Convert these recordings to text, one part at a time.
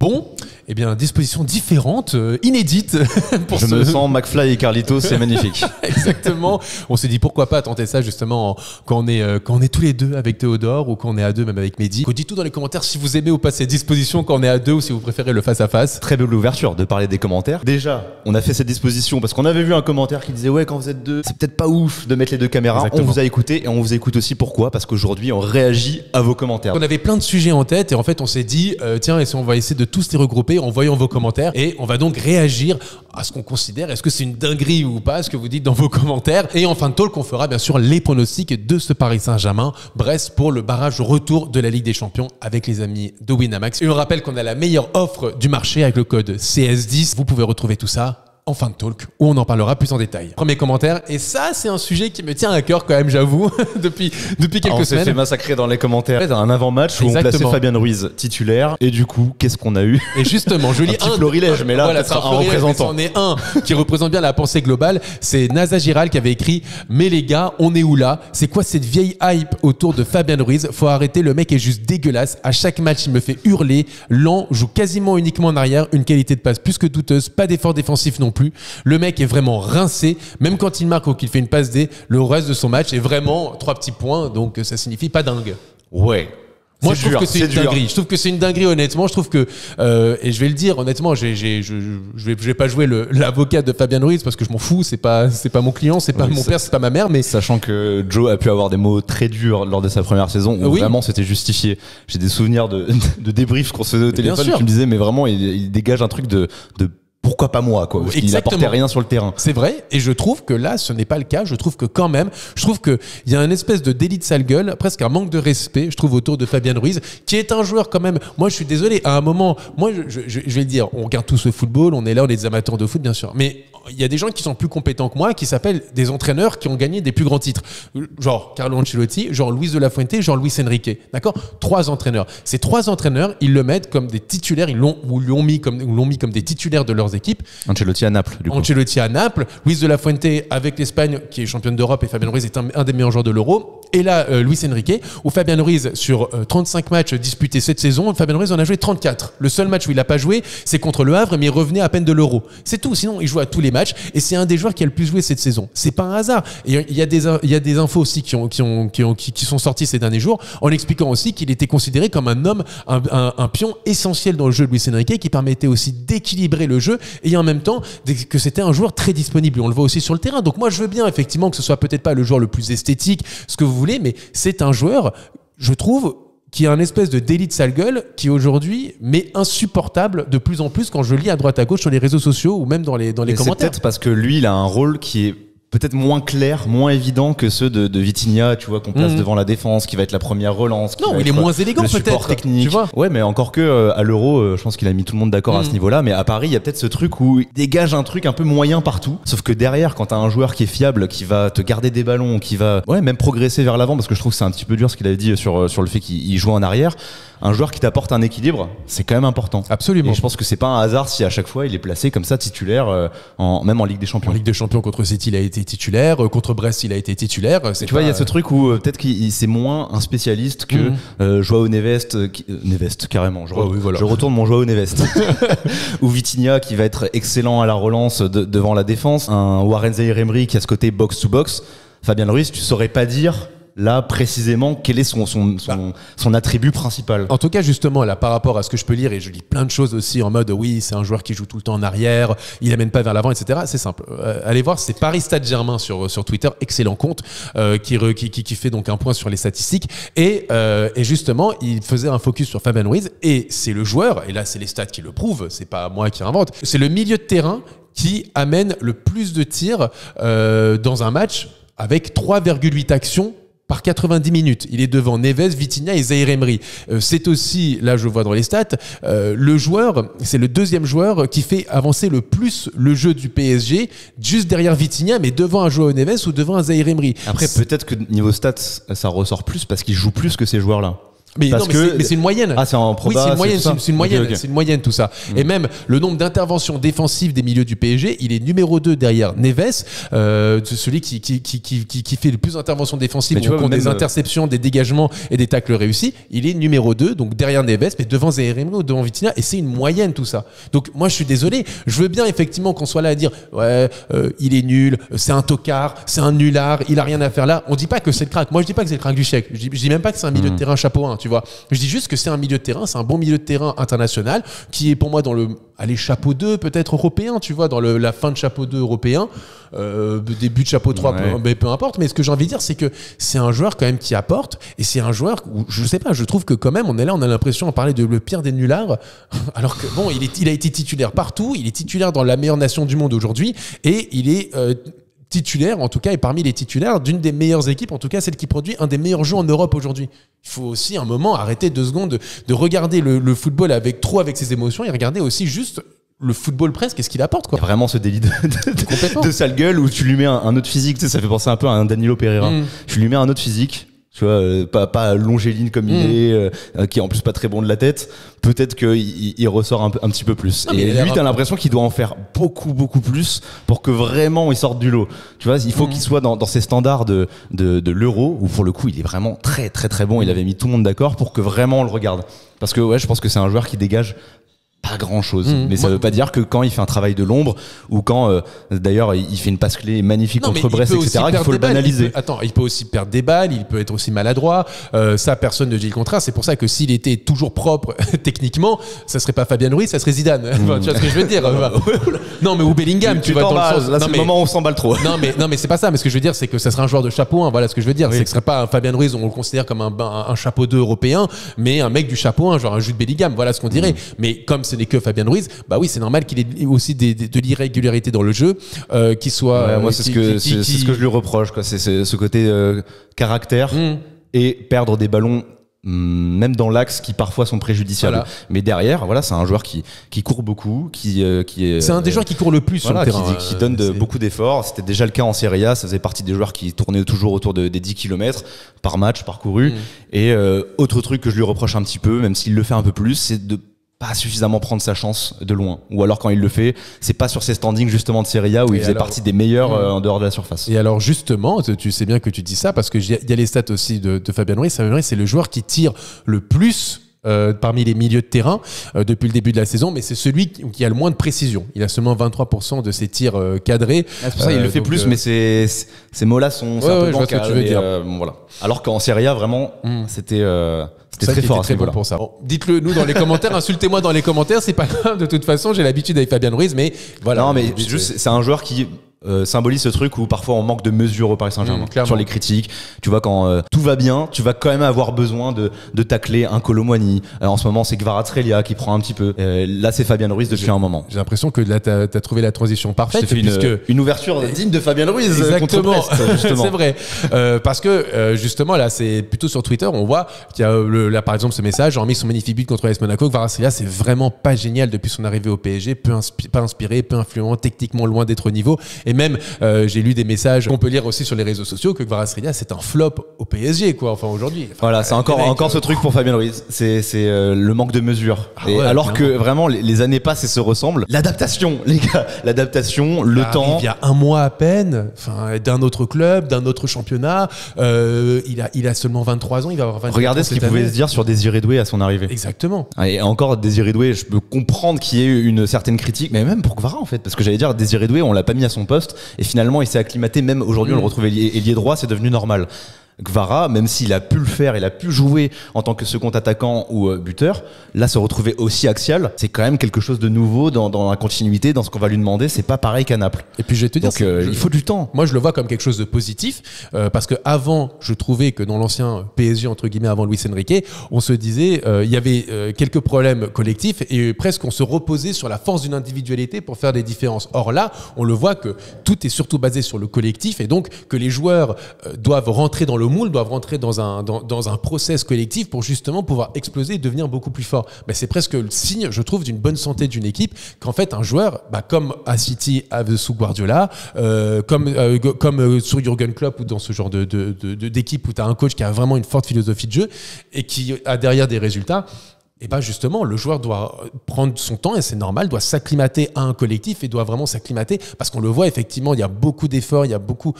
Bon, eh bien, dispositions différentes, inédites. Je me sens McFly et Carlitos, c'est magnifique. Exactement. On s'est dit pourquoi pas tenter ça justement quand on est tous les deux avec Théodore ou quand on est à deux même avec Mehdi. Dites tout dans les commentaires si vous aimez ou pas ces dispositions quand on est à deux ou si vous préférez le face à face. Très belle ouverture de parler des commentaires. Déjà, on a fait cette disposition parce qu'on avait vu un commentaire qui disait ouais, quand vous êtes deux, c'est peut-être pas ouf de mettre les deux caméras. Exactement. On vous a écouté et on vous écoute aussi pourquoi, parce qu'aujourd'hui on réagit à vos commentaires. On avait plein de sujets en tête et en fait on s'est dit tiens, et si on va essayer de tous les regrouper en voyant vos commentaires et on va donc réagir à ce qu'on considère, est-ce que c'est une dinguerie ou pas, ce que vous dites dans vos commentaires. Et en fin de talk, on fera bien sûr les pronostics de ce Paris Saint-Germain-Brest pour le barrage retour de la Ligue des Champions avec les amis de Winamax. Et on rappelle qu'on a la meilleure offre du marché avec le code CS10. Vous pouvez retrouver tout ça en fin de talk où on en parlera plus en détail. Premier commentaire, et ça c'est un sujet qui me tient à cœur quand même, j'avoue, depuis quelques semaines. On s'est fait massacrer dans les commentaires. Un avant-match où on plaçait Fabien Ruiz titulaire, et du coup, qu'est-ce qu'on a eu? Et justement, je lis un florilège, mais là, voilà, c'est un représentant. C'en est un qui représente bien la pensée globale. C'est Nasa Giral qui avait écrit « Mais les gars, on est où là? C'est quoi cette vieille hype autour de Fabien Ruiz? Faut arrêter, le mec est juste dégueulasse. À chaque match, il me fait hurler. Lent, joue quasiment uniquement en arrière, une qualité de passe plus que douteuse, pas d'effort défensif non plus. Le mec est vraiment rincé, même quand il marque ou qu'il fait une passe D, le reste de son match est vraiment 3 petits points, donc ça signifie pas dingue. Ouais. Moi, je trouve que c'est une dinguerie. Je trouve que c'est une dinguerie, honnêtement. Je trouve que, et je vais le dire, honnêtement, je vais pas jouer l'avocat de Fabien Ruiz parce que je m'en fous. C'est pas mon client, c'est pas mon père, c'est pas ma mère, mais. Sachant que Joe a pu avoir des mots très durs lors de sa première saison où vraiment c'était justifié. J'ai des souvenirs de débriefs qu'on se faisait au téléphone qui me disaient, mais vraiment, il dégage un truc de pourquoi pas moi, quoi, parce qu'il n'apportait rien sur le terrain. C'est vrai, et je trouve que là, ce n'est pas le cas. Je trouve que quand même, il y a une espèce de délit de sale gueule, presque un manque de respect, je trouve, autour de Fabien Ruiz, qui est un joueur quand même. Moi, je suis désolé, à un moment, moi, je vais le dire, on regarde tous le football, on est là, on est des amateurs de foot, bien sûr, mais il y a des gens qui sont plus compétents que moi, qui s'appellent des entraîneurs qui ont gagné des plus grands titres. Genre Carlo Ancelotti, genre Luis de la Fuente, genre Luis Enrique. D'accord? 3 entraîneurs. Ces 3 entraîneurs, ils le mettent comme des titulaires, ils l'ont mis comme des titulaires de leurs équipes. Ancelotti à Naples, du coup. Ancelotti à Naples, Luis de la Fuente avec l'Espagne, qui est championne d'Europe, et Fabien Ruiz est un des meilleurs joueurs de l'Euro. Et là, Luis Enrique, où Fabien Ruiz, sur 35 matchs disputés cette saison, Fabien Ruiz en a joué 34. Le seul match où il n'a pas joué, c'est contre le Havre, mais il revenait à peine de l'Euro. C'est tout. Sinon, il joue à tous les matchs, et c'est un des joueurs qui a le plus joué cette saison. C'est pas un hasard. Et il y a des infos aussi qui sont sorties ces derniers jours, en expliquant aussi qu'il était considéré comme un homme, un pion essentiel dans le jeu de Luis Enrique, qui permettait aussi d'équilibrer le jeu, et en même temps, que c'était un joueur très disponible. On le voit aussi sur le terrain. Donc moi, je veux bien, effectivement, que ce soit peut-être pas le joueur le plus esthétique, ce que vous voulez, mais c'est un joueur, je trouve, qui a un espèce de délit de sale gueule qui aujourd'hui m'est insupportable de plus en plus quand je lis à droite à gauche sur les réseaux sociaux ou même dans les commentaires. C'est peut-être parce que lui, il a un rôle qui est peut-être moins clair, moins évident que ceux de Vitinha, tu vois, qu'on place devant la défense, qui va être la première relance. Non, il est moins élégant peut-être. Le support technique. Tu vois. Ouais, mais encore que à l'Euro, je pense qu'il a mis tout le monde d'accord à ce niveau-là. Mais à Paris, il y a peut-être ce truc où il dégage un truc un peu moyen partout. Sauf que derrière, quand t'as un joueur qui est fiable, qui va te garder des ballons, qui va même progresser vers l'avant, parce que je trouve que c'est un petit peu dur ce qu'il avait dit sur le fait qu'il joue en arrière. Un joueur qui t'apporte un équilibre, c'est quand même important. Absolument. Et je pense que c'est pas un hasard si à chaque fois il est placé comme ça titulaire, même en Ligue des Champions. En Ligue des Champions contre City, il a été titulaire. Contre Brest, il a été titulaire. Tu vois, il y a ce truc où peut-être qu'il c'est moins un spécialiste que Joao Neves, Neves carrément. Je retourne mon Joao Neves. Ou Vitinha qui va être excellent à la relance devant la défense. Un Warren Zaïre-Emery qui a ce côté box to box. Fabien Ruiz, tu saurais pas dire là précisément quel est son attribut principal. En tout cas, justement, là, par rapport à ce que je peux lire, et je lis plein de choses aussi en mode oui, c'est un joueur qui joue tout le temps en arrière, il amène pas vers l'avant, etc. C'est simple. Allez voir, c'est Paris Stade Germain sur Twitter, excellent compte, qui fait donc un point sur les statistiques. Et justement, il faisait un focus sur Fabien Ruiz, et c'est le joueur, et là c'est les stats qui le prouvent, c'est pas moi qui invente, c'est le milieu de terrain qui amène le plus de tirs dans un match avec 3,8 actions par 90 minutes. Il est devant Neves, Vitinha et Zaïre-Emery. C'est aussi, là je vois dans les stats, le joueur, c'est le deuxième joueur qui fait avancer le plus le jeu du PSG, juste derrière Vitinha, mais devant un Joao Neves ou devant un Zaïre-Emery. Après, peut-être que niveau stats, ça ressort plus parce qu'il joue plus que ces joueurs-là. Mais c'est une moyenne. Ah, c'est en proba. Oui, c'est une moyenne. C'est une moyenne. Okay. C'est une moyenne tout ça. Et même le nombre d'interventions défensives des milieux du PSG, il est numéro 2 derrière Neves, celui qui fait le plus d'interventions défensives, au compte des interceptions, des dégagements et des tacles réussis. Il est numéro 2, donc derrière Neves, mais devant Zaïre-Emery ou devant Vitinha. Et c'est une moyenne tout ça. Donc moi, je suis désolé. Je veux bien effectivement qu'on soit là à dire il est nul, c'est un tocard, c'est un nulard, il a rien à faire là. On dit pas que c'est le crack. Moi, je dis pas que c'est le crack du chèque. Je dis même pas que c'est un milieu de terrain chapeau 1. Tu vois, je dis juste que c'est un milieu de terrain, c'est un bon milieu de terrain international qui est pour moi dans le chapeau 2 peut-être européen, tu vois, dans la fin de chapeau 2 européen, début de chapeau 3, peu importe, mais ce que j'ai envie de dire, c'est que c'est un joueur quand même qui apporte, et c'est un joueur où, je sais pas, je trouve que quand même on est là, on a l'impression on parlait de le pire des nullards, alors que bon, il a été titulaire partout, il est titulaire dans la meilleure nation du monde aujourd'hui, et il est titulaire, en tout cas, et parmi les titulaires d'une des meilleures équipes, en tout cas celle qui produit un des meilleurs jeux en Europe aujourd'hui. Il faut aussi un moment arrêter 2 secondes de regarder le football avec ses émotions et regarder aussi juste le football presque, qu'est-ce qu'il apporte, quoi. Il y a vraiment ce délit de sale gueule où tu lui mets un autre physique, tu sais, ça fait penser un peu à un Danilo Pereira. Tu lui mets un autre physique, tu vois, pas longéline comme il est, qui est en plus pas très bon de la tête. Peut-être qu'il ressort un petit peu plus. Non, et lui, t'as l'impression qu'il doit en faire beaucoup plus pour que vraiment il sorte du lot. Tu vois, il faut qu'il soit dans ces standards de l'Euro, où pour le coup, il est vraiment très bon. Il avait mis tout le monde d'accord pour que vraiment on le regarde. Parce que je pense que c'est un joueur qui dégage pas grand chose, mais ça veut pas dire que quand il fait un travail de l'ombre ou quand d'ailleurs il fait une passe clé magnifique contre Brest, etc., qu'il faut le banaliser. Il peut aussi perdre des balles, il peut être aussi maladroit, ça personne ne dit le contraire. C'est pour ça que s'il était toujours propre techniquement, ça serait pas Fabien Ruiz, ça serait Zidane. Tu vois ce que je veux dire? Non, mais ou Bellingham, tu vois, dans le sens. Là, c'est le moment où on s'emballe trop. Non mais c'est pas ça, mais ce que je veux dire, c'est que ça serait un joueur de chapeau 1, voilà ce que je veux dire. C'est que ce serait pas un Fabien Ruiz, on le considère comme un chapeau 2 européen, mais un mec du chapeau 1, genre un Jude Bellingham, voilà ce qu'on dirait. Mais comme ce n'est que Fabien Ruiz, bah oui, c'est normal qu'il ait aussi de l'irrégularité dans le jeu, qu'il soit. Moi, c'est ce que je lui reproche, quoi. C'est ce côté caractère et perdre des ballons. Même dans l'axe qui parfois sont préjudiciables, voilà. Mais derrière, voilà, c'est un joueur qui court beaucoup, qui est. C'est un des joueurs qui court le plus sur le terrain, qui donne beaucoup d'efforts. C'était déjà le cas en Serie A, ça faisait partie des joueurs qui tournaient toujours autour des 10 km par match parcouru. Et autre truc que je lui reproche un petit peu, même s'il le fait un peu plus, c'est de pas suffisamment prendre sa chance de loin. Ou alors quand il le fait, c'est pas sur ses standings justement de Serie A où il faisait partie des meilleurs en dehors de la surface. Et alors justement, tu sais bien que tu dis ça parce que il y a les stats aussi de Fabien Ruiz. Fabien Ruiz, c'est le joueur qui tire le plus parmi les milieux de terrain depuis le début de la saison, mais c'est celui qui a le moins de précision. Il a seulement 23% de ses tirs cadrés. C'est pour ça il le fait plus, mais ces mots-là sont un peu bancals. Tu veux dire. Voilà. Alors qu'en Serie A, vraiment, c'était très fort. Très bon pour ça. Bon, dites-le nous dans les commentaires, insultez-moi dans les commentaires, c'est pas grave. De toute façon, j'ai l'habitude avec Fabien Ruiz, mais voilà. Non, mais juste, c'est un joueur qui symbolise ce truc où parfois on manque de mesure au Paris Saint-Germain sur les critiques. Tu vois, quand tout va bien, tu vas quand même avoir besoin de tacler un Kolo Muani. En ce moment, c'est Kvaratskhelia qui prend un petit peu. Là, c'est Fabien Ruiz depuis un moment. J'ai l'impression que là, t'as trouvé la transition parfaite. Une ouverture digne de Fabien Ruiz. Exactement. Contre Brest, justement. C'est vrai. Parce que justement, là, c'est plutôt sur Twitter, on voit qu'il y a là, par exemple, ce message, hormis son magnifique but contre AS Monaco, Kvaratskhelia, c'est vraiment pas génial depuis son arrivée au PSG, pas inspiré, peu influent, techniquement loin d'être au niveau. Et même, j'ai lu des messages qu'on peut lire aussi sur les réseaux sociaux que Kvaratskhelia, c'est un flop au PSG, quoi. Enfin, aujourd'hui. Voilà, c'est encore ce truc pour Fabien Ruiz. C'est le manque de mesure. Alors que vraiment, les années passent et se ressemblent. L'adaptation, les gars. L'adaptation, le temps. Il y a un mois à peine, d'un autre club, d'un autre championnat. Il a seulement 23 ans, il va avoir 24 ans. Regardez ce qu'il pouvait se dire sur Désiré Doué à son arrivée. Exactement. Et encore, Désiré Doué, je peux comprendre qu'il y ait une certaine critique, mais même pour Kvara, en fait. Parce que j'allais dire, Désiré Doué, on l'a pas mis à son poste. Et finalement, il s'est acclimaté. Même aujourd'hui, on le retrouve ailier droit, c'est devenu normal. Kvara, même s'il a pu le faire, il a pu jouer en tant que second attaquant ou buteur, là se retrouver aussi axial, c'est quand même quelque chose de nouveau dans la continuité, dans ce qu'on va lui demander. C'est pas pareil qu'à Naples. Et puis je vais te dire, il faut du temps. Moi je le vois comme quelque chose de positif parce que avant, je trouvais que dans l'ancien PSG entre guillemets avant Luis Enrique, on se disait il y avait quelques problèmes collectifs et presque on se reposait sur la force d'une individualité pour faire des différences. Or là, on le voit que tout est surtout basé sur le collectif et donc que les joueurs doivent rentrer dans le moule doivent rentrer dans un process collectif pour justement pouvoir exploser et devenir beaucoup plus fort. C'est presque le signe, je trouve, d'une bonne santé d'une équipe, qu'en fait un joueur, comme à City sous Guardiola, comme sur Jürgen Klopp ou dans ce genre d'équipe où tu as un coach qui a vraiment une forte philosophie de jeu et qui a derrière des résultats, et justement, le joueur doit prendre son temps et c'est normal, doit s'acclimater à un collectif et doit vraiment s'acclimater parce qu'on le voit effectivement, il y a beaucoup d'efforts, il y a beaucoup,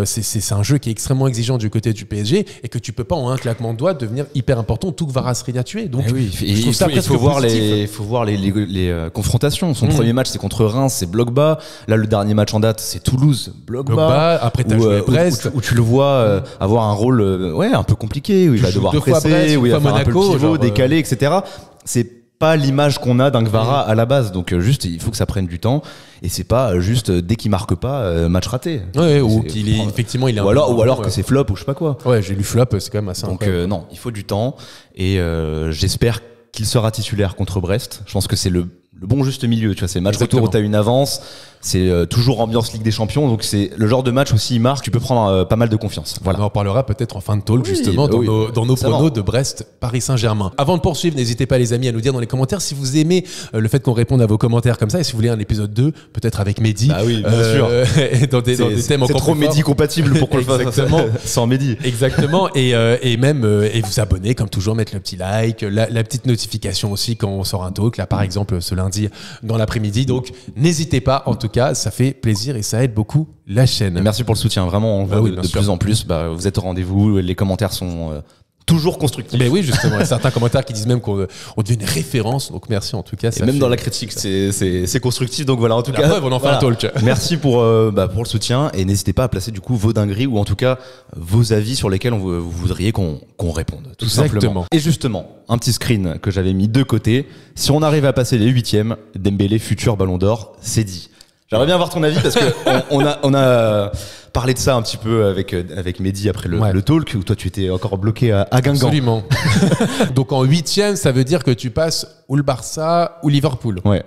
c'est un jeu qui est extrêmement exigeant du côté du PSG et que tu peux pas en un claquement de doigts devenir hyper important, tout que Kvaratskhelia tué. Donc, je trouve ça presque il faut voir les confrontations. Son premier match, c'est contre Reims, c'est bloc bas. Là, le dernier match en date, c'est Toulouse, bloc bas. Après, t'as joué Brest. Où tu le vois avoir un rôle un peu compliqué, où il va devoir presser, où il va faire un peu le pivot, décaler, etc. C'est pas l'image qu'on a d'un Kvara à la base, donc juste il faut que ça prenne du temps et c'est pas juste dès qu'il marque pas match raté. Ou qu'il est effectivement il est ou alors que c'est flop ou je sais pas quoi. Ouais, j'ai lu flop, c'est quand même assez incroyable. Donc non, il faut du temps et j'espère qu'il sera titulaire contre Brest. Je pense que c'est le bon juste milieu, tu vois, c'est match retour où t'as une avance, c'est toujours ambiance Ligue des Champions, donc c'est le genre de match où s'il marque, tu peux prendre pas mal de confiance. Voilà. On en parlera peut-être en fin de talk justement dans nos pronos de Brest, Paris Saint-Germain. Avant de poursuivre, n'hésitez pas les amis à nous dire dans les commentaires si vous aimez le fait qu'on réponde à vos commentaires comme ça et si vous voulez un épisode 2, peut-être avec Mehdi. Bah oui, bien sûr. dans des thèmes encore trop Mehdi compatible pour qu'on le fasse sans Mehdi. Exactement. Et même et vous abonner comme toujours, mettre le petit like, la petite notification aussi quand on sort un talk. Là par exemple ce lundi dans l'après-midi. Donc n'hésitez pas, en tout cas, ça fait plaisir et ça aide beaucoup la chaîne. Et merci pour le soutien, vraiment, on voit de plus en plus. Vous êtes au rendez-vous, les commentaires sont toujours constructifs. Mais oui, justement, il y a certains commentaires qui disent même qu'on devient une référence, donc merci en tout cas. Et même dans la critique, c'est constructif, donc voilà, en tout cas. Preuve, on en fait un talk. Merci pour le soutien et n'hésitez pas à placer du coup vos dingueries ou en tout cas vos avis sur lesquels vous voudriez qu'on réponde, tout simplement. Et justement, un petit screen que j'avais mis de côté. Si on arrive à passer les 8e, Dembélé futur Ballon d'Or, c'est dit. J'aimerais bien avoir ton avis parce que on a parlé de ça un petit peu avec Mehdi après le talk où toi tu étais encore bloqué à Guingamp. Absolument. Donc en 8e, ça veut dire que tu passes ou le Barça ou Liverpool. Ouais.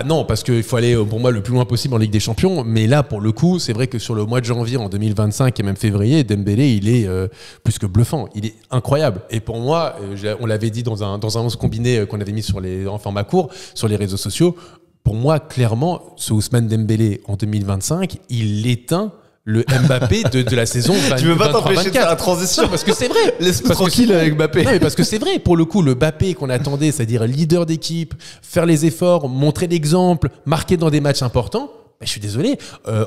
Non, parce qu'il faut aller pour moi le plus loin possible en Ligue des Champions. Mais là, pour le coup, c'est vrai que sur le mois de janvier en 2025 et même février, Dembélé, il est plus que bluffant. Il est incroyable. Et pour moi, on l'avait dit dans un 11 combiné qu'on avait mis en format court sur les réseaux sociaux. Pour moi, clairement, ce Ousmane Dembélé en 2025, il éteint le Mbappé de la saison 23-24. Tu veux pas t'empêcher de faire la transition? Non, parce que c'est vrai. Laisse-moi tranquille avec Mbappé. Non, mais parce que c'est vrai. Pour le coup, le Mbappé qu'on attendait, c'est-à-dire leader d'équipe, faire les efforts, montrer l'exemple, marquer dans des matchs importants. Je suis désolé,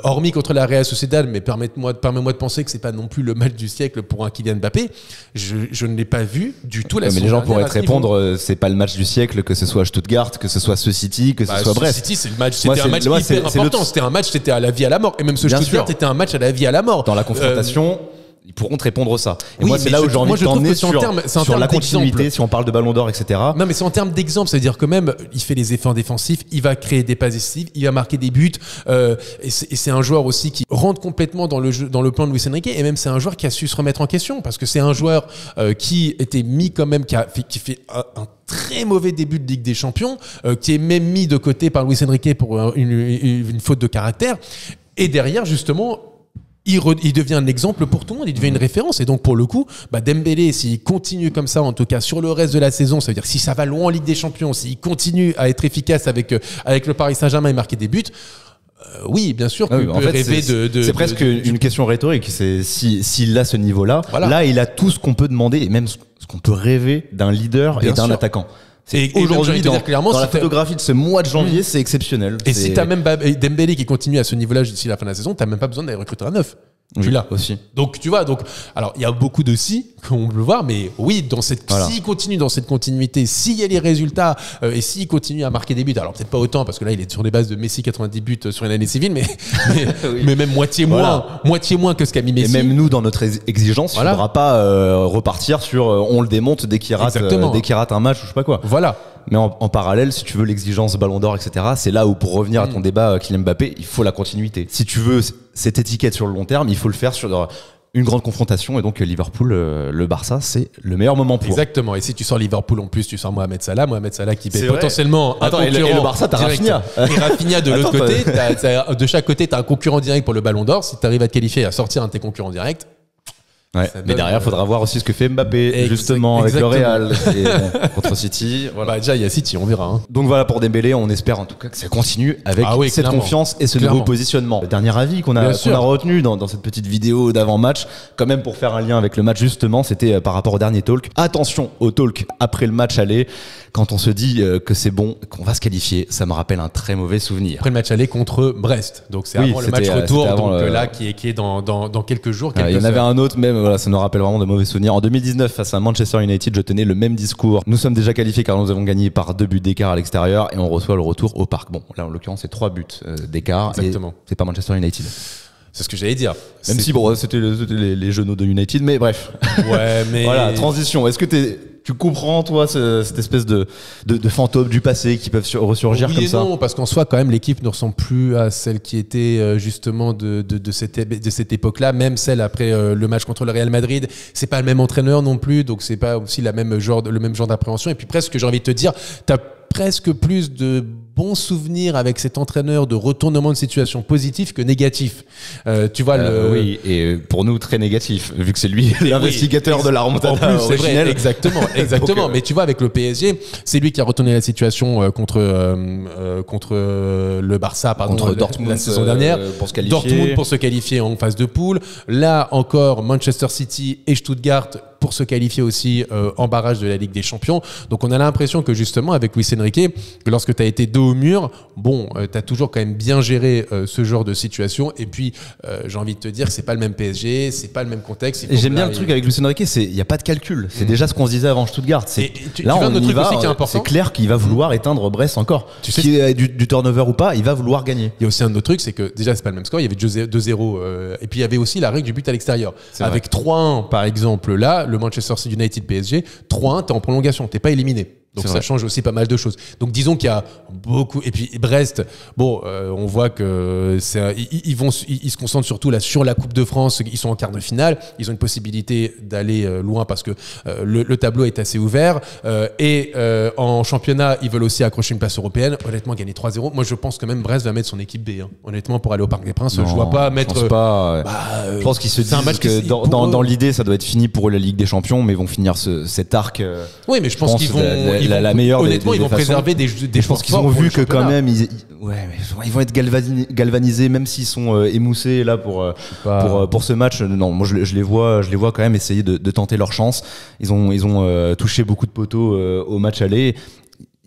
hormis contre la Real Sociedad, mais permets-moi de penser que c'est pas non plus le match du siècle pour un Kylian Mbappé. Je ne l'ai pas vu du tout la saison. Mais les gens pourraient te répondre, c'est pas le match du siècle, que ce soit Stuttgart, que ce soit ce City, que ce soit Brest. City, c'est le match, c'était un match hyper important. C'était un match, c'était à la vie à la mort. Et même ce Stuttgart, c'était un match à la vie à la mort. Dans la confrontation. Ils pourront te répondre ça. Et moi, c'est là où j'ai envie de t'emmener sur la continuité, si on parle de Ballon d'Or, etc. Non, mais c'est en termes d'exemple. C'est-à-dire que même, il fait les efforts défensifs, il va créer des passes décisives, il va marquer des buts. Et c'est un joueur aussi qui rentre complètement dans le jeu, dans le plan de Luis Enrique. Et même, c'est un joueur qui a su se remettre en question. Parce que c'est un joueur qui était mis quand même, qui fait un très mauvais début de Ligue des Champions, qui est même mis de côté par Luis Enrique pour une faute de caractère. Et derrière, justement, il devient un exemple pour tout le monde, il devient une référence. Et donc, pour le coup, Dembélé, s'il continue comme ça, en tout cas sur le reste de la saison, ça veut dire que si ça va loin en Ligue des Champions, s'il continue à être efficace avec le Paris Saint-Germain et marquer des buts, oui, bien sûr, tu peux rêver de. C'est presque une question rhétorique. C'est s'il a ce niveau-là, là, il a tout ce qu'on peut demander et même ce qu'on peut rêver d'un leader et d'un attaquant. Et aujourd'hui, dans la photographie de ce mois de janvier, c'est exceptionnel. Et si t'as même Dembélé qui continue à ce niveau-là d'ici la fin de la saison, t'as même pas besoin d'aller recruter un neuf. Tu l'as aussi. Donc tu vois, alors il y a beaucoup de si qu'on peut le voir, mais oui, s'il continue dans cette continuité, s'il y a les résultats et s'il continue à marquer des buts, alors peut-être pas autant parce que là il est sur des bases de Messi 90 buts sur une année civile, mais même moitié moins que ce qu'a mis Messi. Et même nous dans notre exigence, il ne faudra pas repartir sur on le démonte dès qu'il rate un match ou je sais pas quoi. Voilà. Mais en parallèle, si tu veux l'exigence Ballon d'Or, etc., c'est là où pour revenir à ton débat Kylian Mbappé, il faut la continuité. Si tu veux cette étiquette sur le long terme, il faut le faire sur une grande confrontation. Et donc Liverpool, le Barça, c'est le meilleur moment pour. Exactement. Et si tu sors Liverpool en plus, tu sors Mohamed Salah qui est potentiellement un concurrent. Et le Barça, t'as Rafinha. Et Rafinha de l'autre côté, de chaque côté, t'as un concurrent direct pour le Ballon d'Or. Si t'arrives à te qualifier et à sortir un de tes concurrents directs, Ouais. Mais derrière, il faudra voir aussi ce que fait Mbappé, justement, avec le Real contre City. Voilà. Bah, déjà, il y a City, on verra. Hein. Donc voilà, pour Dembélé, on espère en tout cas que ça continue avec cette confiance et ce nouveau positionnement. Le dernier avis qu'on a retenu dans cette petite vidéo d'avant-match, quand même pour faire un lien avec le match justement, c'était par rapport au dernier talk. Attention au talk après le match aller, quand on se dit que c'est bon, qu'on va se qualifier, ça me rappelle un très mauvais souvenir. Après le match aller contre Brest, donc c'est avant le match retour, donc là qui est dans quelques jours. Il y en avait un autre même. Voilà, ça nous rappelle vraiment de mauvais souvenirs. En 2019, face à Manchester United, je tenais le même discours. Nous sommes déjà qualifiés car nous avons gagné par 2 buts d'écart à l'extérieur et on reçoit le retour au parc. Bon, là en l'occurrence, c'est 3 buts d'écart. Exactement. Et c'est pas Manchester United. C'est ce que j'allais dire. Même si bon, c'était les genoux de United, mais bref. Ouais, mais voilà, transition. Est-ce que tu comprends, toi, cette espèce de fantômes du passé qui peuvent ressurgir comme ça? Non, parce qu'en soi, quand même, l'équipe ne ressemble plus à celle qui était justement de cette époque-là. Même celle après le match contre le Real Madrid, c'est pas le même entraîneur non plus, donc c'est pas aussi le même genre d'appréhension. Et puis presque, j'ai envie de te dire, t'as presque plus de bons souvenirs avec cet entraîneur de retournement de situation positif que négatif. Tu vois oui, et pour nous très négatif vu que c'est lui l'investigateur de la remontada originelle. Exactement. Donc, mais tu vois, avec le PSG, c'est lui qui a retourné la situation contre le Barça, contre Dortmund la saison dernière, pour se qualifier. Dortmund pour se qualifier en phase de poule. Là encore, Manchester City et Stuttgart pour se qualifier aussi en barrage de la Ligue des Champions. Donc on a l'impression que justement avec Luis Enrique, que lorsque tu as été dos au mur, bon, tu as toujours quand même bien géré ce genre de situation. Et puis j'ai envie de te dire que c'est pas le même PSG, c'est pas le même contexte. Et j'aime bien le truc avec Luis Enrique, il n'y a pas de calcul. C'est déjà ce qu'on se disait avant Stuttgart. Là on y va, c'est clair qu'il va vouloir éteindre Brest encore. Tu sais, qu'il y ait du turnover ou pas, il va vouloir gagner. Il y a aussi un autre truc, c'est que déjà c'est pas le même score, il y avait 2-0 et puis il y avait aussi la règle du but à l'extérieur. Avec 3-1 par exemple là, le Manchester United PSG, 3-1, t'es en prolongation, t'es pas éliminé. Donc ça change aussi pas mal de choses. Donc disons qu'il y a beaucoup. Et puis Brest, bon, on voit que ils se concentrent surtout là sur la Coupe de France. Ils sont en quart de finale. Ils ont une possibilité d'aller loin parce que le tableau est assez ouvert. Et en championnat, ils veulent aussi accrocher une place européenne. Honnêtement, gagner 3-0. Moi, je pense que même Brest va mettre son équipe B. Hein. Honnêtement, pour aller au Parc des Princes, je vois pas mettre. Je pense pas. Je pense qu'ils se disent que dans l'idée, ça doit être fini pour la Ligue des Champions, mais ils vont finir cet arc. Oui, mais je pense qu'ils vont. La meilleure honnêtement, ils vont préserver des je pense qu'ils ont vu que quand même ils vont être galvanisés même s'ils sont émoussés là pour ce match. Non, moi je les vois quand même essayer de tenter leur chance. Ils ont touché beaucoup de poteaux au match aller.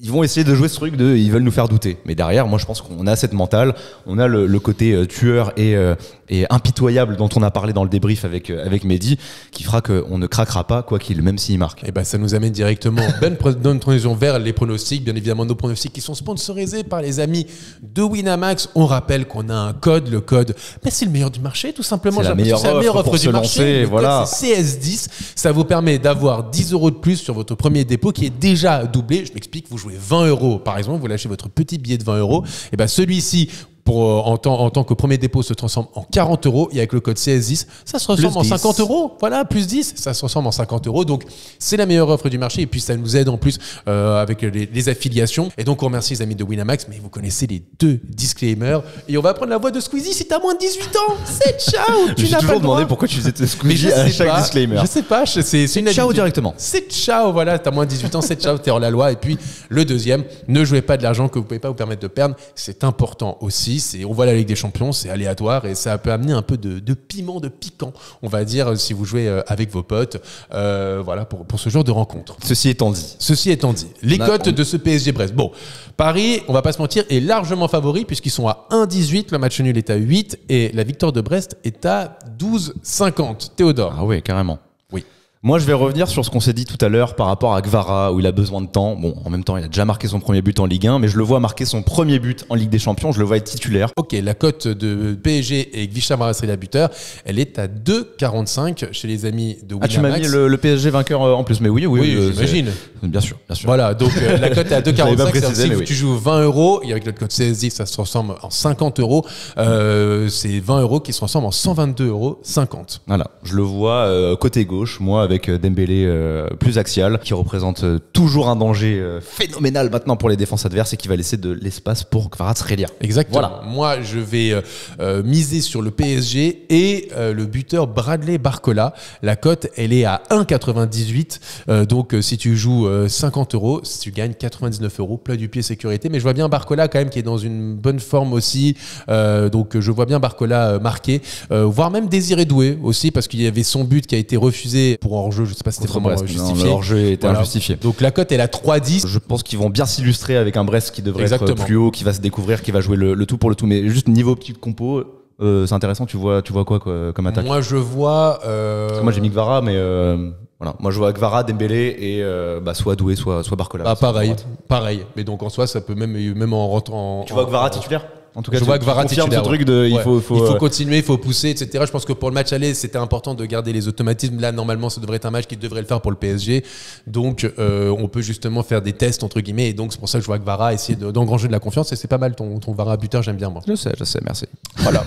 Ils vont essayer de jouer ce truc ils veulent nous faire douter. Mais derrière, moi je pense qu'on a cette mentale, on a le côté tueur et impitoyable dont on a parlé dans le débrief avec Mehdi, qui fera qu'on ne craquera pas quoi qu'il, même s'il marque. Et ça nous amène directement bonne transition vers les pronostics. Bien évidemment, nos pronostics qui sont sponsorisés par les amis de Winamax. On rappelle qu'on a un code, le code, c'est le meilleur du marché, tout simplement. C'est la meilleure offre du marché. Voilà. C'est CS10. Ça vous permet d'avoir 10 € de plus sur votre premier dépôt qui est déjà doublé. Je m'explique, vous jouez 20 €, par exemple, vous lâchez votre petit billet de 20 €, et celui-ci, en tant que premier dépôt, se transforme en 40 € et avec le code CS10, ça se transforme en 50 €. Voilà, plus 10, ça se transforme en 50 €. Donc, c'est la meilleure offre du marché et puis ça nous aide en plus avec les affiliations. Et donc, on remercie les amis de Winamax, mais vous connaissez les 2 disclaimers. Et on va prendre la voix de Squeezie si t'as moins de 18 ans. C'est ciao. Tu n'as pas toujours demandé pourquoi tu faisais Squeezie à chaque disclaimer. Je sais pas, c'est une ciao directement. C'est ciao, voilà, t'as moins de 18 ans, c'est ciao, t'es hors la loi. Et puis, le deuxième, ne jouez pas de l'argent que vous pouvez pas vous permettre de perdre. C'est important aussi. On voit la Ligue des Champions, c'est aléatoire et ça peut amener un peu de piment, de piquant, on va dire, si vous jouez avec vos potes, voilà, pour ce genre de rencontre. Ceci étant dit, les cotes de ce PSG Brest. Bon, Paris, on va pas se mentir, est largement favori puisqu'ils sont à 1,18, le match nul est à 8 et la victoire de Brest est à 12,50. Théodore. Ah oui, carrément. Oui. Moi, je vais revenir sur ce qu'on s'est dit tout à l'heure par rapport à Kvara, où il a besoin de temps. Bon, en même temps, il a déjà marqué son premier but en Ligue 1, mais je le vois marquer son premier but en Ligue des Champions. Je le vois être titulaire. Ok, la cote de PSG et Gvisha Marasri, buteur, elle est à 2,45 chez les amis de Winamax. Ah, tu m'as mis le PSG vainqueur en plus, mais oui, j'imagine. Bien sûr. Voilà, donc la cote est à 2,45. Si tu joues 20 € et avec notre code CSD, ça se transforme en 50 €. C'est 20 € qui se transforment en 122,50 €. Voilà, je le vois côté gauche, moi, avec Dembélé plus axial, qui représente toujours un danger phénoménal maintenant pour les défenses adverses et qui va laisser de l'espace pour Kvaratskhelia. Exactement. Voilà. Moi, je vais miser sur le PSG et le buteur Bradley Barcola. La cote, elle est à 1,98. Donc, si tu joues 50 €, tu gagnes 99 €, plat du pied sécurité. Mais je vois bien Barcola quand même qui est dans une bonne forme aussi. Donc, je vois bien Barcola marqué, voire même Désiré Doué aussi, parce qu'il y avait son but qui a été refusé pour hors-jeu. Je ne sais pas si c'était vraiment justifié. Le hors-jeu était injustifié. Donc, la cote, elle est à 3,10. Je pense qu'ils vont bien s'illustrer avec un Brest qui devrait être plus haut, qui va se découvrir, qui va jouer le tout pour le tout. Mais juste niveau petite compo, c'est intéressant. Tu vois quoi comme attaque? Moi, je vois. Moi, j'ai mis Kvara, mais voilà. Moi, je vois Kvara, Dembélé et soit Doué, soit Barcola. Ah, pareil. Mais donc en soi, ça peut même en rentrant. Tu vois Kvara titulaire? En tout cas, je vois Kvara titulaire. Ce truc de, il faut continuer, il faut pousser, etc. Je pense que pour le match aller, c'était important de garder les automatismes. Là, normalement, ça devrait être un match qui devrait le faire pour le PSG. Donc, on peut justement faire des tests, entre guillemets. Et donc, c'est pour ça que je vois Kvara essayer d'engranger de la confiance. Et c'est pas mal ton Kvara buteur, j'aime bien, moi. Je sais, merci. Voilà.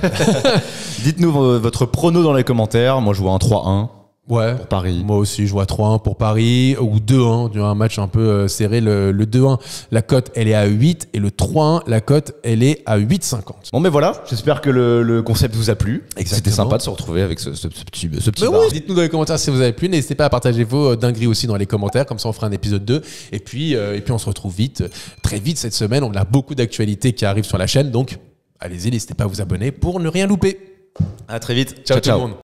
Dites-nous votre prono dans les commentaires. Moi, je vois un 3-1. Ouais, pour Paris. Moi aussi, je vois 3-1 pour Paris ou 2-1, un match un peu serré. Le 2-1, la cote, elle est à 8 et le 3-1, la cote, elle est à 8,50. Bon, mais voilà, j'espère que le concept vous a plu. Exactement. C'était sympa de se retrouver avec ce petit bar. Oui, dites-nous dans les commentaires si vous avez plu. N'hésitez pas à partager vos dingueries aussi dans les commentaires, comme ça on fera un épisode 2. Et puis on se retrouve très vite cette semaine. On a beaucoup d'actualités qui arrivent sur la chaîne, donc allez-y, n'hésitez pas à vous abonner pour ne rien louper. À très vite. Ciao tout le monde.